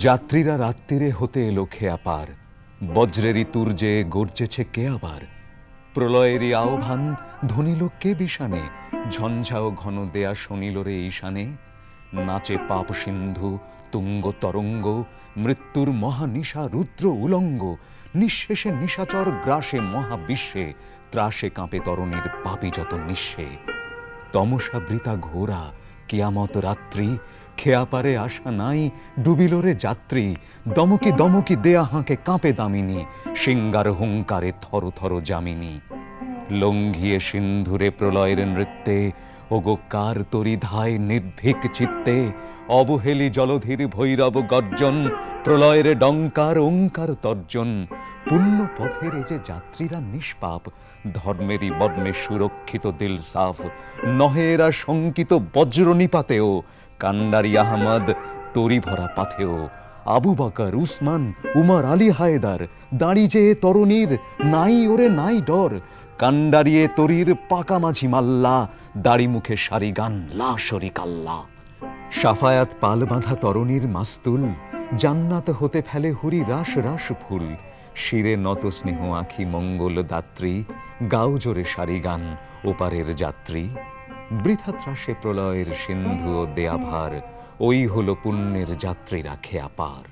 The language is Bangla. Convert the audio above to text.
যাত্রীরা রাত্রিরে হতে এলো খেয়া পার, বজ্রেরই তুর্যে গর্জেছে কে আবার। প্রলয়েরই আহ্বান ধনিল কে বিষানে, ঝঞ্ঝাও ঘন দেয়া শনিল রে ঈশানে। নাচে পাপ সিন্ধু তুঙ্গ তরঙ্গ, মৃত্যুর মহানিশা রুদ্র উলঙ্গ। নিঃশেষে নিশাচর গ্রাসে মহাবিশ্বে, ত্রাসে কাঁপে তরণীর পাপী যত নিঃস্বে। তমসা বৃতা ঘোরা কিয়ামত রাত্রি, খেয়া পারে আশা নাই ডুবিল রে যাত্রী। দমকি দমকি দেয়া হাঁকে কাঁপে দামিনী, সিঙ্গার হুঙ্কারে থর থর যামিনী। লঙ্ঘিয়ে সিন্ধুরে প্রলয়ের নৃত্যে, ওগো কার তরি ধায় নির্ভীক চিত্তে। অবহেলি জলধীর ভৈরব গর্জন, প্রলয়ের ডঙ্কার ওঙ্কার তর্জন। পুণ্য পথের এ যে যাত্রীরা নিষ্পাপ, ধর্মেরই বর্ণে সুরক্ষিত দিল সাফ। নহে এরা শঙ্কিত বজ্র নিপাতেও, কান্ডারি আহমদ তরি ভরা পাথেও। আবু বকর উসমান উমর আলী হায়দার, দাঁড়ি যে তরুণীর নাই ওরে নাই ডর। কান্ডারিয়ে তরির পাকা মাঝি মাল্লা, দাড়ি মুখে সারি গান লা শরিক আল্লাহ। সাফায়াত পাল বাঁধা তরুণীর মাস্তুল, জান্নাত হতে ফেলে হুরি রাস রাস ফুল। শিরে নত স্নেহ আখি মঙ্গল দাত্রী, গাও জোরে সারি গান ওপারের যাত্রী। বৃথা ত্রাসে প্রলয়ের সিন্ধু ও দেয়া ভার, ওই হলো পুণ্যের যাত্রীরা খেয়া পার।